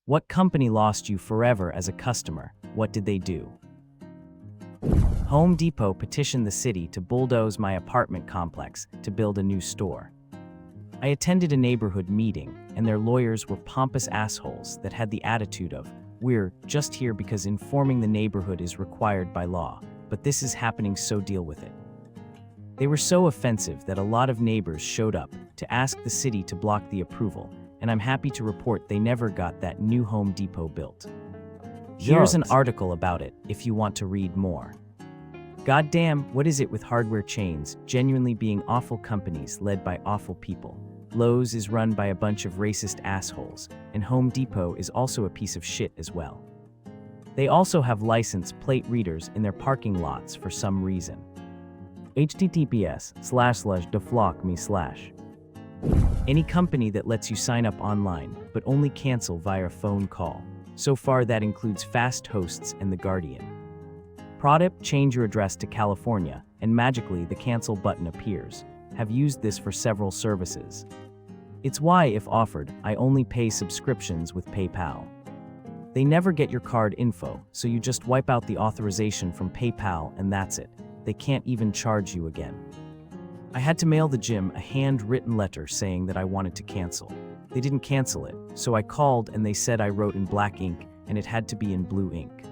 What company lost you forever as a customer? What did they do? Home Depot petitioned the city to bulldoze my apartment complex to build a new store. I attended a neighborhood meeting, and their lawyers were pompous assholes that had the attitude of, "We're just here because informing the neighborhood is required by law, but this is happening, so deal with it." They were so offensive that a lot of neighbors showed up to ask the city to block the approval, and I'm happy to report they never got that new Home Depot built. Here's an article about it if you want to read more. Goddamn, what is it with hardware chains genuinely being awful companies led by awful people? Lowe's is run by a bunch of racist assholes, and Home Depot is also a piece of shit as well. They also have license plate readers in their parking lots for some reason. https://deflock.me/. Any company that lets you sign up online, but only cancel via phone call. So far that includes Fast Hosts and The Guardian. Product: change your address to California, and magically the cancel button appears. Have used this for several services. It's why, if offered, I only pay subscriptions with PayPal. They never get your card info, so you just wipe out the authorization from PayPal and that's it. They can't even charge you again. I had to mail the gym a handwritten letter saying that I wanted to cancel. They didn't cancel it, so I called and they said I wrote in black ink and it had to be in blue ink.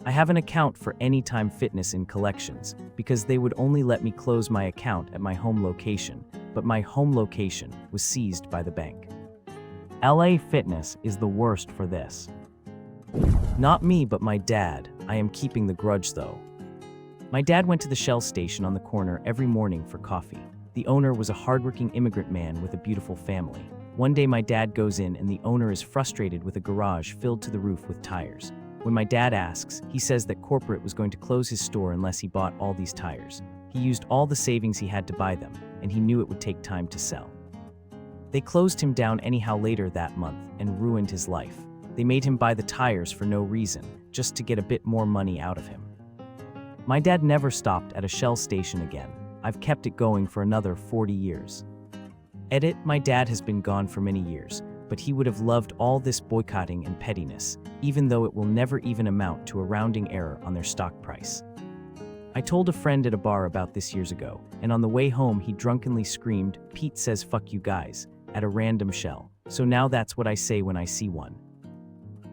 I have an account for Anytime Fitness in Collections because they would only let me close my account at my home location, but my home location was seized by the bank. LA Fitness is the worst for this. Not me, but my dad. I am keeping the grudge though. My dad went to the Shell station on the corner every morning for coffee. The owner was a hardworking immigrant man with a beautiful family. One day my dad goes in and the owner is frustrated with a garage filled to the roof with tires. When my dad asks, he says that corporate was going to close his store unless he bought all these tires. He used all the savings he had to buy them, and he knew it would take time to sell. They closed him down anyhow later that month and ruined his life. They made him buy the tires for no reason, just to get a bit more money out of him. My dad never stopped at a Shell station again. I've kept it going for another 40 years. Edit: my dad has been gone for many years, but he would have loved all this boycotting and pettiness, even though it will never even amount to a rounding error on their stock price. I told a friend at a bar about this years ago, and on the way home he drunkenly screamed, "Pete says fuck you guys," at a random Shell, so now that's what I say when I see one.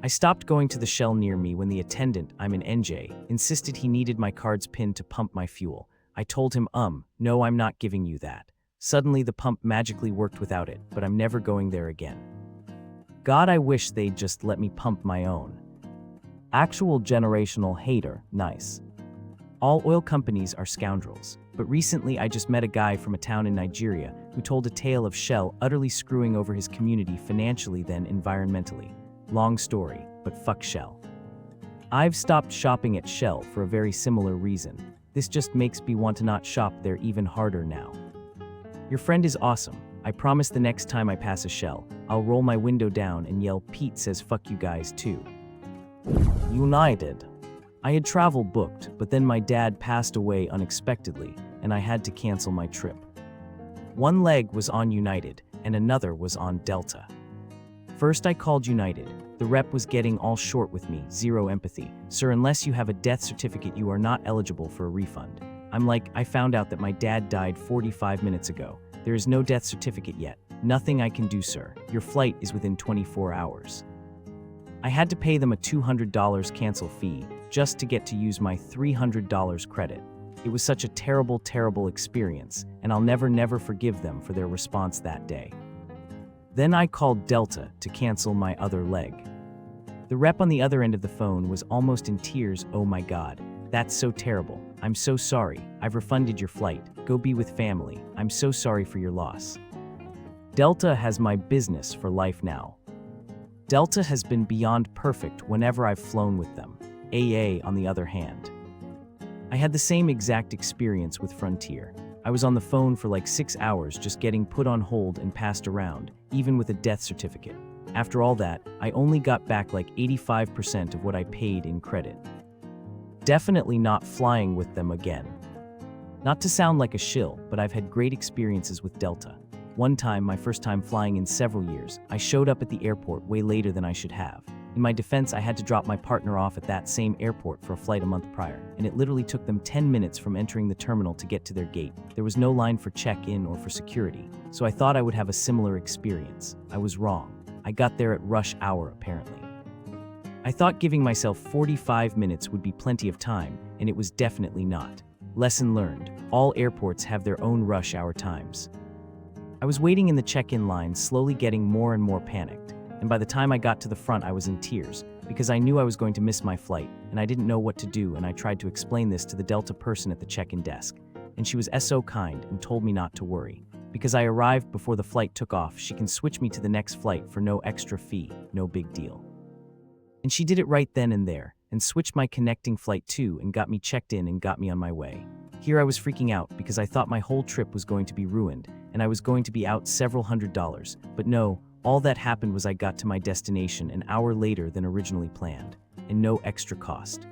I stopped going to the Shell near me when the attendant, I'm an NJ, insisted he needed my card's PIN to pump my fuel. I told him, no, I'm not giving you that. Suddenly the pump magically worked without it, but I'm never going there again. God, I wish they'd just let me pump my own. Actual generational hater, nice. All oil companies are scoundrels, but recently I just met a guy from a town in Nigeria who told a tale of Shell utterly screwing over his community financially then environmentally. Long story, but fuck Shell. I've stopped shopping at Shell for a very similar reason. This just makes me want to not shop there even harder now. Your friend is awesome. I promise the next time I pass a Shell, I'll roll my window down and yell, "Pete says fuck you guys too." United. I had travel booked, but then my dad passed away unexpectedly, and I had to cancel my trip. One leg was on United, and another was on Delta. First I called United. The rep was getting all short with me, zero empathy. "Sir, unless you have a death certificate, you are not eligible for a refund." I'm like, "I found out that my dad died 45 minutes ago. There is no death certificate yet. Nothing I can do, sir. Your flight is within 24 hours. I had to pay them a $200 cancel fee just to get to use my $300 credit. It was such a terrible, terrible experience, and I'll never forgive them for their response that day. Then I called Delta to cancel my other leg. The rep on the other end of the phone was almost in tears. "Oh my God, that's so terrible. I'm so sorry. I've refunded your flight. Go be with family. I'm so sorry for your loss." Delta has my business for life now. Delta has been beyond perfect whenever I've flown with them. AA, on the other hand. I had the same exact experience with Frontier. I was on the phone for like 6 hours just getting put on hold and passed around, even with a death certificate. After all that, I only got back like 85% of what I paid in credit. Definitely not flying with them again. Not to sound like a shill, but I've had great experiences with Delta. One time, my first time flying in several years, I showed up at the airport way later than I should have. In my defense, I had to drop my partner off at that same airport for a flight a month prior, and it literally took them 10 minutes from entering the terminal to get to their gate. There was no line for check-in or for security, so I thought I would have a similar experience. I was wrong. I got there at rush hour, apparently. I thought giving myself 45 minutes would be plenty of time, and it was definitely not. Lesson learned: all airports have their own rush hour times. I was waiting in the check-in line, slowly getting more and more panicked, and by the time I got to the front, I was in tears, because I knew I was going to miss my flight, and I didn't know what to do, and I tried to explain this to the Delta person at the check-in desk, and she was so kind and told me not to worry. Because I arrived before the flight took off, she can switch me to the next flight for no extra fee, no big deal. And she did it right then and there, and switched my connecting flight too, and got me checked in and got me on my way. Here I was freaking out because I thought my whole trip was going to be ruined, and I was going to be out several $100s, but no, all that happened was I got to my destination an hour later than originally planned, and no extra cost.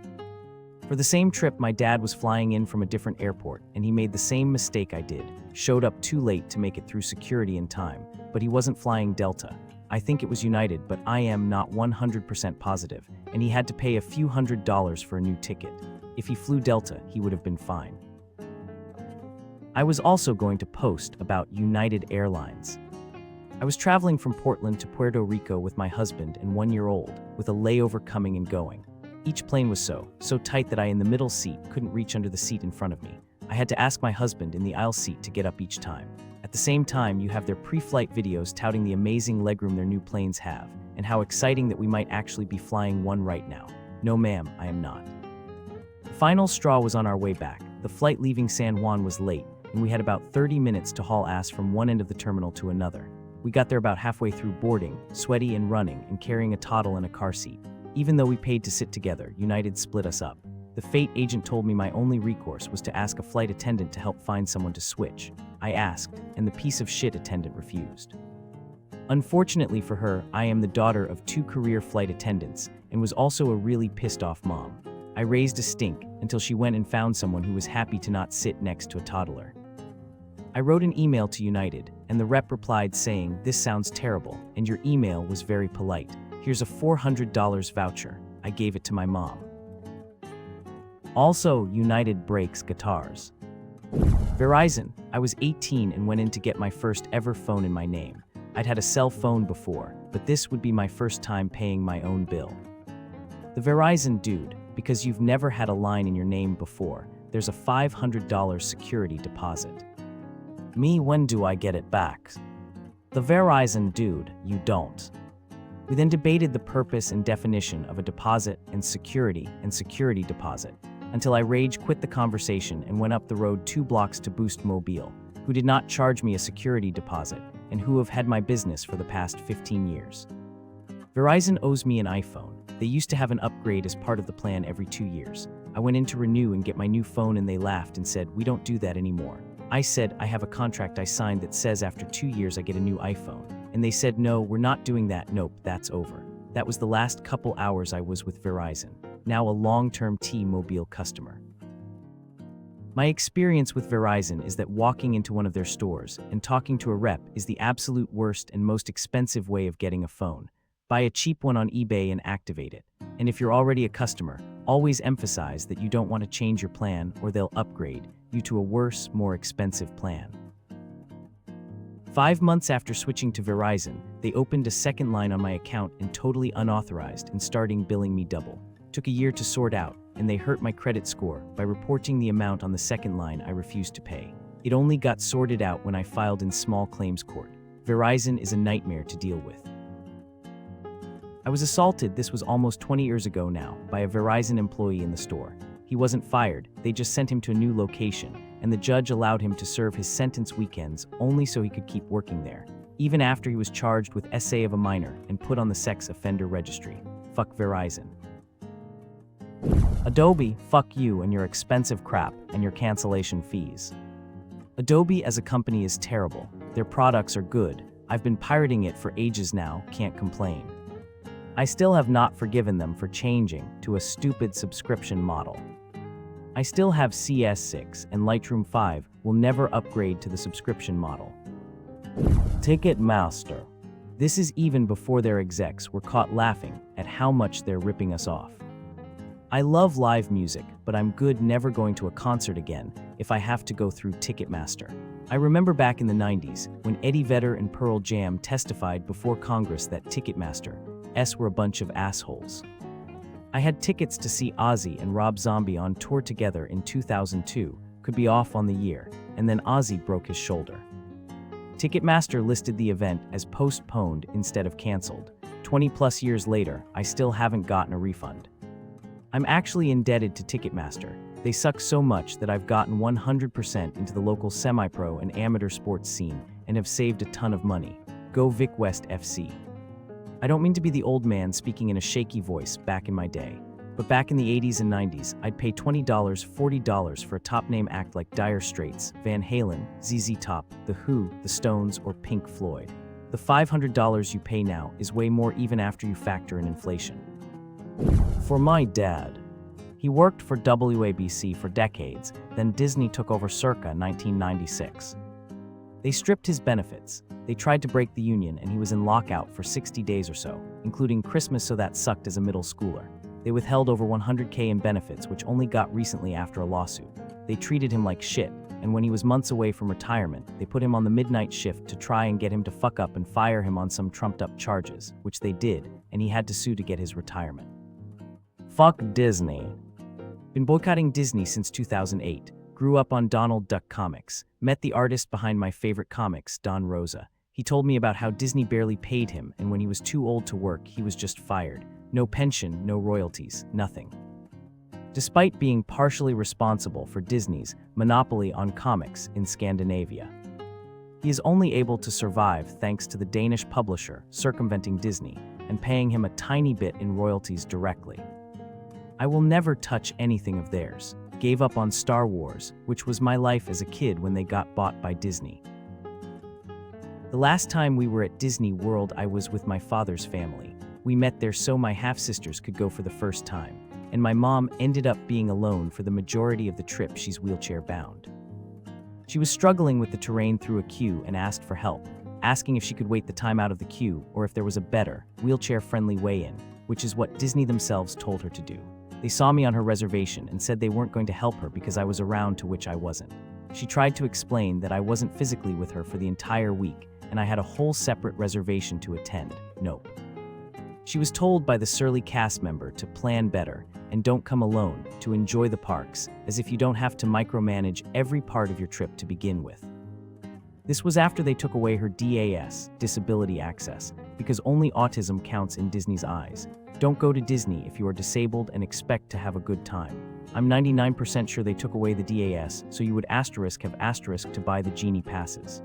For the same trip, my dad was flying in from a different airport, and he made the same mistake I did, showed up too late to make it through security in time, but he wasn't flying Delta. I think it was United, but I am not 100% positive, and he had to pay a few $100s for a new ticket. If he flew Delta, he would have been fine. I was also going to post about United Airlines. I was traveling from Portland to Puerto Rico with my husband and 1-year-old, with a layover coming and going. Each plane was so tight that I, in the middle seat, couldn't reach under the seat in front of me. I had to ask my husband in the aisle seat to get up each time. At the same time, you have their pre-flight videos touting the amazing legroom their new planes have, and how exciting that we might actually be flying one right now. No ma'am, I am not. The final straw was on our way back. The flight leaving San Juan was late, and we had about 30 minutes to haul ass from one end of the terminal to another. We got there about halfway through boarding, sweaty and running, and carrying a toddle in a car seat. Even though we paid to sit together, United split us up. The fate agent told me my only recourse was to ask a flight attendant to help find someone to switch. I asked, and the piece of shit attendant refused. Unfortunately for her, I am the daughter of 2 career flight attendants, and was also a really pissed off mom. I raised a stink until she went and found someone who was happy to not sit next to a toddler. I wrote an email to United, and the rep replied saying, "This sounds terrible, and your email was very polite. Here's a $400 voucher." I gave it to my mom. Also, United breaks guitars. Verizon. I was 18 and went in to get my first ever phone in my name. I'd had a cell phone before, but this would be my first time paying my own bill. The Verizon dude, because you've never had a line in your name before, there's a $500 security deposit. Me, when do I get it back? The Verizon dude, you don't. We then debated the purpose and definition of a deposit and security deposit, until I rage quit the conversation and went up the road 2 blocks to Boost Mobile, who did not charge me a security deposit and who have had my business for the past 15 years. Verizon owes me an iPhone. They used to have an upgrade as part of the plan every 2 years. I went in to renew and get my new phone and they laughed and said, "We don't do that anymore." I said, "I have a contract I signed that says after 2 years I get a new iPhone." And they said, "No, we're not doing that. Nope, that's over." That was the last couple hours I was with Verizon, now a long-term T-Mobile customer. My experience with Verizon is that walking into one of their stores and talking to a rep is the absolute worst and most expensive way of getting a phone. Buy a cheap one on eBay and activate it. And if you're already a customer, always emphasize that you don't want to change your plan or they'll upgrade you to a worse, more expensive plan. 5 months after switching to Verizon, they opened a second line on my account and totally unauthorized and starting billing me double. Took a year to sort out, and they hurt my credit score by reporting the amount on the second line I refused to pay. It only got sorted out when I filed in small claims court. Verizon is a nightmare to deal with. I was assaulted, this was almost 20 years ago now, by a Verizon employee in the store. He wasn't fired, they just sent him to a new location, and the judge allowed him to serve his sentence weekends only so he could keep working there, even after he was charged with SA of a minor and put on the sex offender registry. Fuck Verizon. Adobe, fuck you and your expensive crap and your cancellation fees. Adobe as a company is terrible. Their products are good. I've been pirating it for ages now, can't complain. I still have not forgiven them for changing to a stupid subscription model. I still have CS6 and Lightroom 5 will never upgrade to the subscription model. Ticketmaster. This is even before their execs were caught laughing at how much they're ripping us off. I love live music, but I'm good never going to a concert again if I have to go through Ticketmaster. I remember back in the 90s when Eddie Vedder and Pearl Jam testified before Congress that Ticketmaster's were a bunch of assholes. I had tickets to see Ozzy and Rob Zombie on tour together in 2002, could be off on the year, and then Ozzy broke his shoulder. Ticketmaster listed the event as postponed instead of canceled. 20 plus years later, I still haven't gotten a refund. I'm actually indebted to Ticketmaster. They suck so much that I've gotten 100% into the local semi-pro and amateur sports scene and have saved a ton of money. Go Vic West FC. I don't mean to be the old man speaking in a shaky voice back in my day, but back in the 80s and 90s, I'd pay $20, $40 for a top-name act like Dire Straits, Van Halen, ZZ Top, The Who, The Stones, or Pink Floyd. The $500 you pay now is way more even after you factor in inflation. For my dad. He worked for WABC for decades, then Disney took over circa 1996. They stripped his benefits. They tried to break the union and he was in lockout for 60 days or so, including Christmas, so that sucked as a middle schooler. They withheld over $100K in benefits, which only got recently after a lawsuit. They treated him like shit, and when he was months away from retirement, they put him on the midnight shift to try and get him to fuck up and fire him on some trumped-up charges, which they did, and he had to sue to get his retirement. Fuck Disney. Been boycotting Disney since 2008. Grew up on Donald Duck comics. Met the artist behind my favorite comics, Don Rosa. He told me about how Disney barely paid him, and when he was too old to work, he was just fired. No pension, no royalties, nothing. Despite being partially responsible for Disney's monopoly on comics in Scandinavia, he is only able to survive thanks to the Danish publisher circumventing Disney and paying him a tiny bit in royalties directly. I will never touch anything of theirs. Gave up on Star Wars, which was my life as a kid when they got bought by Disney. The last time we were at Disney World, I was with my father's family. We met there so my half-sisters could go for the first time, and my mom ended up being alone for the majority of the trip. She's wheelchair-bound. She was struggling with the terrain through a queue and asked for help, asking if she could wait the time out of the queue or if there was a better, wheelchair-friendly way in, which is what Disney themselves told her to do. They saw me on her reservation and said they weren't going to help her because I was around, to which I wasn't. She tried to explain that I wasn't physically with her for the entire week and I had a whole separate reservation to attend. Nope. She was told by the surly cast member to plan better and don't come alone, to enjoy the parks, as if you don't have to micromanage every part of your trip to begin with. This was after they took away her DAS, disability access, because only autism counts in Disney's eyes. Don't go to Disney if you are disabled and expect to have a good time. I'm 99% sure they took away the DAS, so you would have asterisk to buy the Genie passes.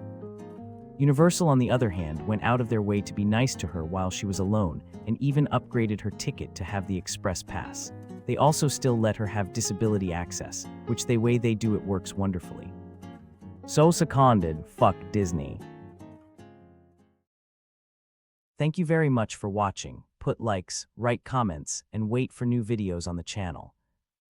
Universal, on the other hand, went out of their way to be nice to her while she was alone and even upgraded her ticket to have the express pass. They also still let her have disability access, which the way they do it works wonderfully. So seconded, fuck Disney. Thank you very much for watching. Put likes, write comments, and wait for new videos on the channel.